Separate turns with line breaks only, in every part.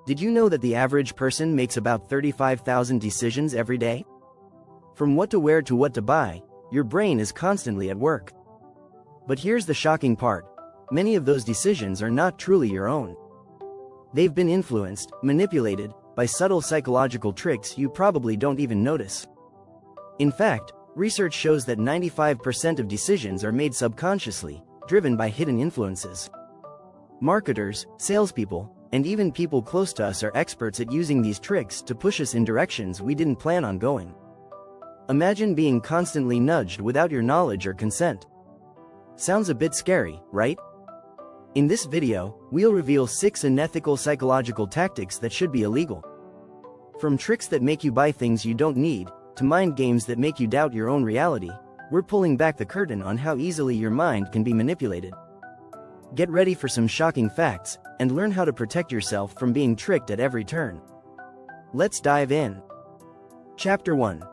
Did you know that the average person makes about 35,000 decisions every day? From what to wear to what to buy, your brain is constantly at work. But here's the shocking part. Many of those decisions are not truly your own. They've been influenced, manipulated, by subtle psychological tricks you probably don't even notice. In fact, research shows that 95% of decisions are made subconsciously, driven by hidden influences. Marketers, salespeople, and even people close to us are experts at using these tricks to push us in directions we didn't plan on going. Imagine being constantly nudged without your knowledge or consent. Sounds a bit scary, right? In this video, we'll reveal 6 unethical psychological tactics that should be illegal. From tricks that make you buy things you don't need, to mind games that make you doubt your own reality, we're pulling back the curtain on how easily your mind can be manipulated. Get ready for some shocking facts, and learn how to protect yourself from being tricked at every turn. Let's dive in. Chapter 1.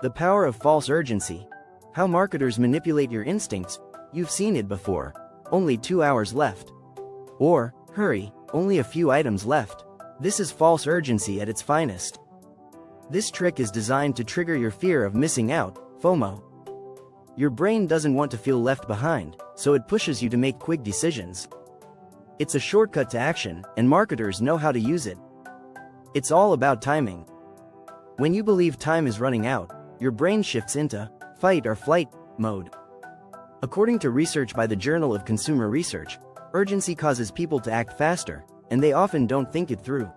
The Power of False Urgency. How marketers manipulate your instincts. You've seen it before. Only 2 hours left. Or, hurry, only a few items left. This is false urgency at its finest. This trick is designed to trigger your fear of missing out, FOMO. Your brain doesn't want to feel left behind, so it pushes you to make quick decisions. It's a shortcut to action, and marketers know how to use it. It's all about timing. When you believe time is running out, your brain shifts into fight or flight mode. According to research by the Journal of Consumer Research, urgency causes people to act faster, and they often don't think it through.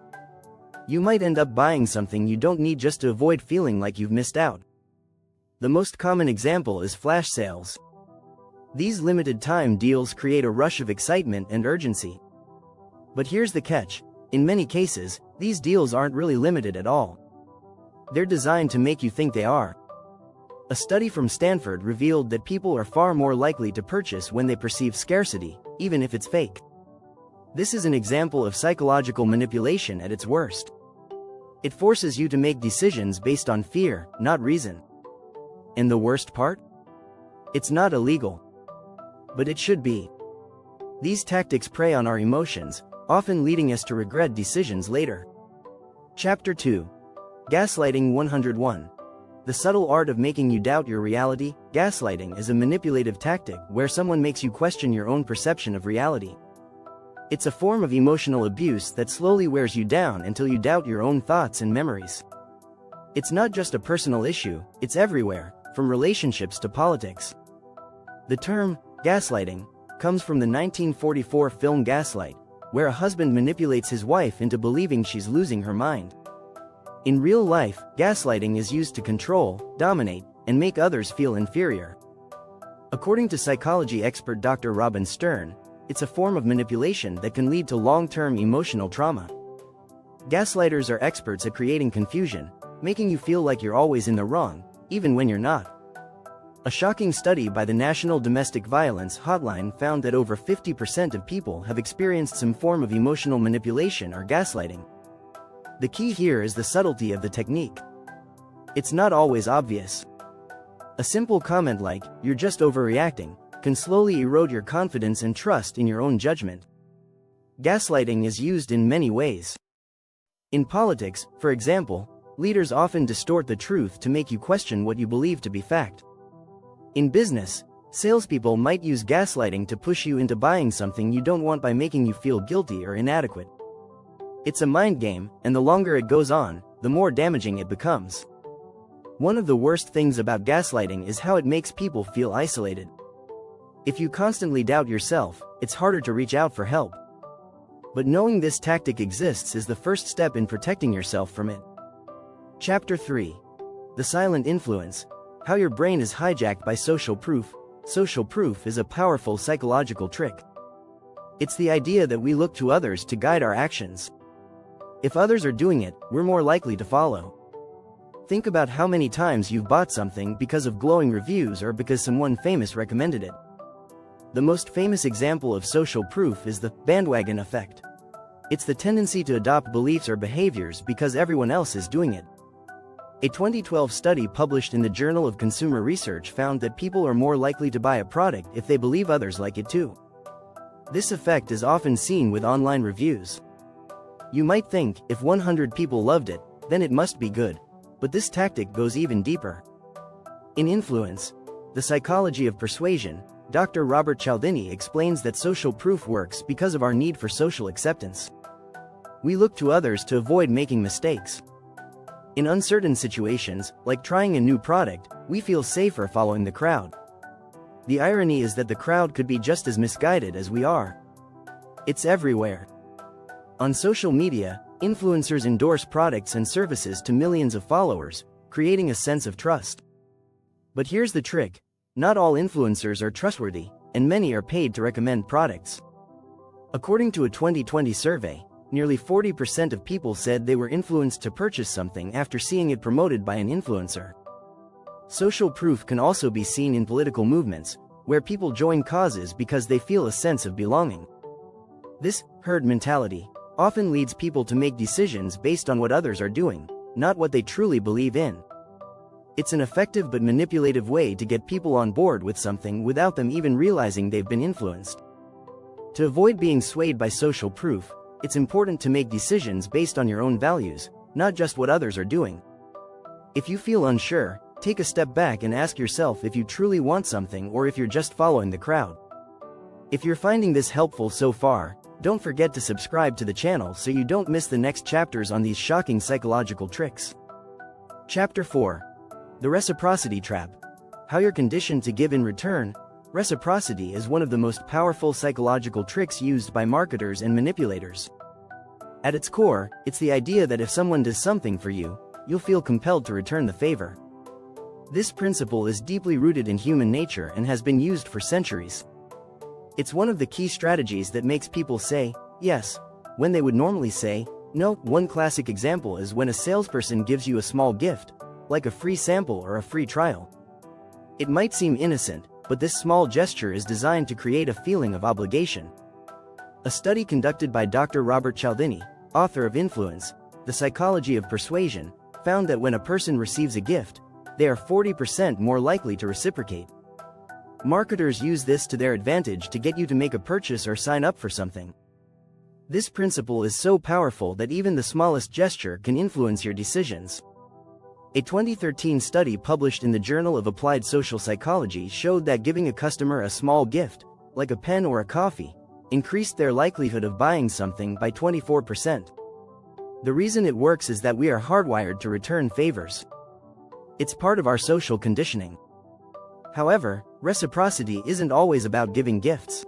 You might end up buying something you don't need just to avoid feeling like you've missed out. The most common example is flash sales. These limited-time deals create a rush of excitement and urgency. But here's the catch. In many cases, these deals aren't really limited at all. They're designed to make you think they are. A study from Stanford revealed that people are far more likely to purchase when they perceive scarcity, even if it's fake. This is an example of psychological manipulation at its worst. It forces you to make decisions based on fear, not reason. And the worst part? It's not illegal. But it should be. These tactics prey on our emotions, often leading us to regret decisions later. Chapter 2. Gaslighting 101. The subtle art of making you doubt your reality. Gaslighting is a manipulative tactic where someone makes you question your own perception of reality. It's a form of emotional abuse that slowly wears you down until you doubt your own thoughts and memories. It's not just a personal issue, it's everywhere, from relationships to politics. The term, gaslighting, comes from the 1944 film Gaslight, where a husband manipulates his wife into believing she's losing her mind. In real life, gaslighting is used to control, dominate, and make others feel inferior. According to psychology expert Dr. Robin Stern, it's a form of manipulation that can lead to long-term emotional trauma. Gaslighters are experts at creating confusion, making you feel like you're always in the wrong, even when you're not. A shocking study by the National Domestic Violence Hotline found that over 50% of people have experienced some form of emotional manipulation or gaslighting. The key here is the subtlety of the technique. It's not always obvious. A simple comment like, "You're just overreacting," can slowly erode your confidence and trust in your own judgment. Gaslighting is used in many ways. In politics, for example, leaders often distort the truth to make you question what you believe to be fact. In business, salespeople might use gaslighting to push you into buying something you don't want by making you feel guilty or inadequate. It's a mind game, and the longer it goes on, the more damaging it becomes. One of the worst things about gaslighting is how it makes people feel isolated. If you constantly doubt yourself, it's harder to reach out for help. But knowing this tactic exists is the first step in protecting yourself from it. Chapter 3. The Silent Influence. How your brain is hijacked by social proof. Social proof is a powerful psychological trick. It's the idea that we look to others to guide our actions. If others are doing it, we're more likely to follow. Think about how many times you've bought something because of glowing reviews or because someone famous recommended it. The most famous example of social proof is the bandwagon effect. It's the tendency to adopt beliefs or behaviors because everyone else is doing it. A 2012 study published in the Journal of Consumer Research found that people are more likely to buy a product if they believe others like it too. This effect is often seen with online reviews. You might think, if 100 people loved it, then it must be good. But this tactic goes even deeper. In Influence, the Psychology of Persuasion, Dr. Robert Cialdini explains that social proof works because of our need for social acceptance. We look to others to avoid making mistakes. In uncertain situations, like trying a new product, we feel safer following the crowd. The irony is that the crowd could be just as misguided as we are. It's everywhere. On social media, influencers endorse products and services to millions of followers, creating a sense of trust. But here's the trick: not all influencers are trustworthy, and many are paid to recommend products. According to a 2020 survey, nearly 40% of people said they were influenced to purchase something after seeing it promoted by an influencer. Social proof can also be seen in political movements, where people join causes because they feel a sense of belonging. This herd mentality often leads people to make decisions based on what others are doing, not what they truly believe in. It's an effective but manipulative way to get people on board with something without them even realizing they've been influenced. To avoid being swayed by social proof, it's important to make decisions based on your own values, not just what others are doing. If you feel unsure, take a step back and ask yourself if you truly want something or if you're just following the crowd. If you're finding this helpful so far, don't forget to subscribe to the channel so you don't miss the next chapters on these shocking psychological tricks. Chapter 4. The Reciprocity Trap. How you're conditioned to give in return. Reciprocity is one of the most powerful psychological tricks used by marketers and manipulators. At its core, it's the idea that if someone does something for you, you'll feel compelled to return the favor. This principle is deeply rooted in human nature and has been used for centuries. It's one of the key strategies that makes people say yes when they would normally say no. One classic example is when a salesperson gives you a small gift, like a free sample or a free trial. It might seem innocent, but this small gesture is designed to create a feeling of obligation. A study conducted by Dr. Robert Cialdini, author of Influence, The Psychology of Persuasion, found that when a person receives a gift, they are 40% more likely to reciprocate. Marketers use this to their advantage to get you to make a purchase or sign up for something. This principle is so powerful that even the smallest gesture can influence your decisions. A 2013 study published in the Journal of Applied Social Psychology showed that giving a customer a small gift, like a pen or a coffee, increased their likelihood of buying something by 24%. The reason it works is that we are hardwired to return favors. It's part of our social conditioning. However, reciprocity isn't always about giving gifts.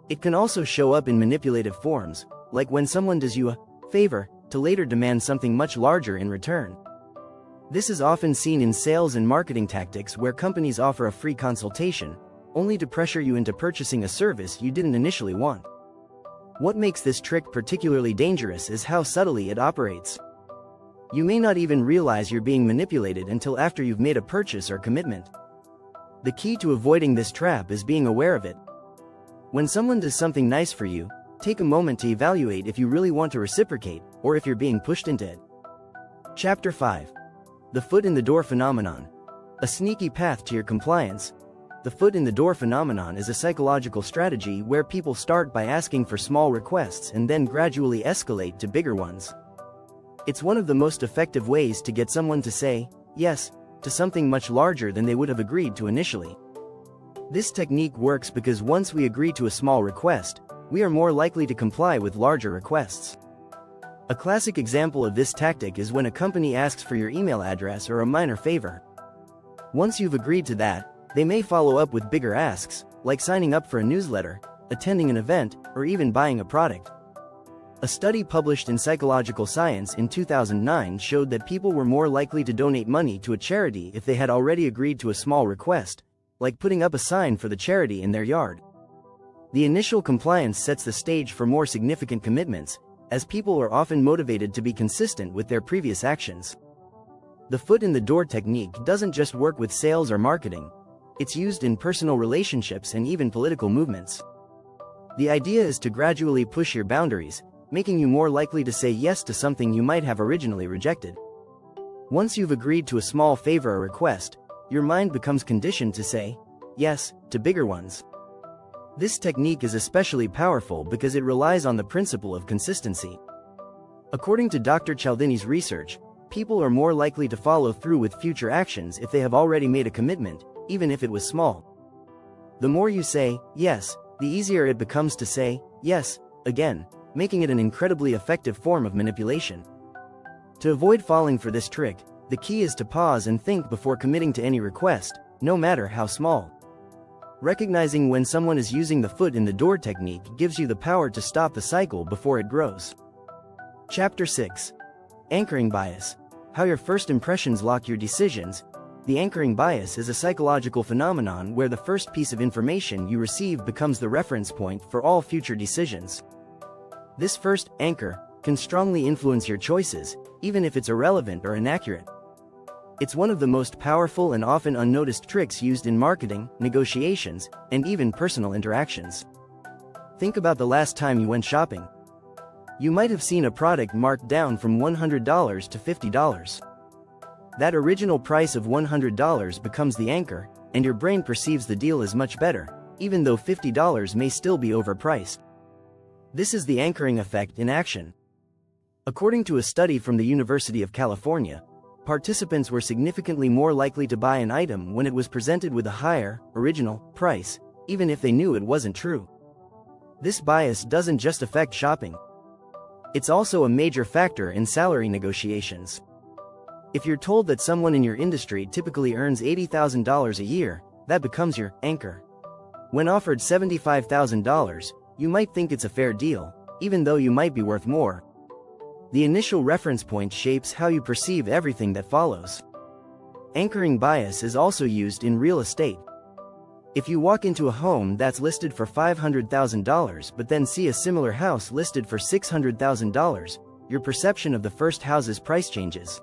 It can also show up in manipulative forms, like when someone does you a favor to later demand something much larger in return. This is often seen in sales and marketing tactics where companies offer a free consultation, only to pressure you into purchasing a service you didn't initially want. What makes this trick particularly dangerous is how subtly it operates. You may not even realize you're being manipulated until after you've made a purchase or commitment. The key to avoiding this trap is being aware of it. When someone does something nice for you, take a moment to evaluate if you really want to reciprocate, or if you're being pushed into it. Chapter 5. The Foot in the Door Phenomenon. A sneaky path to your compliance. The foot in the door phenomenon is a psychological strategy where people start by asking for small requests and then gradually escalate to bigger ones. It's one of the most effective ways to get someone to say yes to something much larger than they would have agreed to initially. This technique works because once we agree to a small request, we are more likely to comply with larger requests. A classic example of this tactic is when a company asks for your email address or a minor favor. Once you've agreed to that, they may follow up with bigger asks, like signing up for a newsletter, attending an event, or even buying a product. A study published in Psychological Science in 2009 showed that people were more likely to donate money to a charity if they had already agreed to a small request, like putting up a sign for the charity in their yard. The initial compliance sets the stage for more significant commitments, as people are often motivated to be consistent with their previous actions. The foot in the door technique doesn't just work with sales or marketing. It's used in personal relationships and even political movements. The idea is to gradually push your boundaries, making you more likely to say yes to something you might have originally rejected. Once you've agreed to a small favor or request, your mind becomes conditioned to say yes to bigger ones. This technique is especially powerful because it relies on the principle of consistency. According to Dr. Cialdini's research, people are more likely to follow through with future actions if they have already made a commitment, even if it was small. The more you say, yes, the easier it becomes to say, yes, again, making it an incredibly effective form of manipulation. To avoid falling for this trick, the key is to pause and think before committing to any request, no matter how small. Recognizing when someone is using the foot in the door technique gives you the power to stop the cycle before it grows. Chapter 6. Anchoring Bias. How your first impressions lock your decisions. The anchoring bias is a psychological phenomenon where the first piece of information you receive becomes the reference point for all future decisions. This first anchor can strongly influence your choices, even if it's irrelevant or inaccurate. It's one of the most powerful and often unnoticed tricks used in marketing, negotiations, and even personal interactions. Think about the last time you went shopping. You might have seen a product marked down from $100 to $50. That original price of $100 becomes the anchor, and your brain perceives the deal as much better, even though $50 may still be overpriced. This is the anchoring effect in action. According to a study from the University of California, participants were significantly more likely to buy an item when it was presented with a higher, original, price, even if they knew it wasn't true. This bias doesn't just affect shopping. It's also a major factor in salary negotiations. If you're told that someone in your industry typically earns $80,000 a year, that becomes your anchor. When offered $75,000, you might think it's a fair deal, even though you might be worth more. The initial reference point shapes how you perceive everything that follows. Anchoring bias is also used in real estate. If you walk into a home that's listed for $500,000 but then see a similar house listed for $600,000, your perception of the first house's price changes.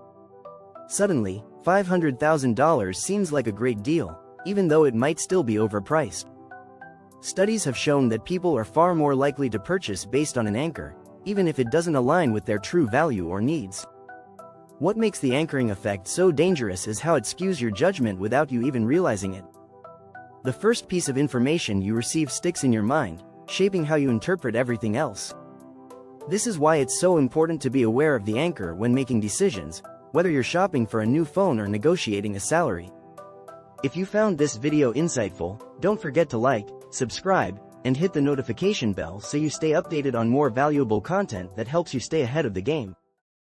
Suddenly, $500,000 seems like a great deal, even though it might still be overpriced. Studies have shown that people are far more likely to purchase based on an anchor, even if it doesn't align with their true value or needs. What makes the anchoring effect so dangerous is how it skews your judgment without you even realizing it. The first piece of information you receive sticks in your mind, shaping how you interpret everything else. This is why it's so important to be aware of the anchor when making decisions, whether you're shopping for a new phone or negotiating a salary. If you found this video insightful, don't forget to like, subscribe, and hit the notification bell so you stay updated on more valuable content that helps you stay ahead of the game.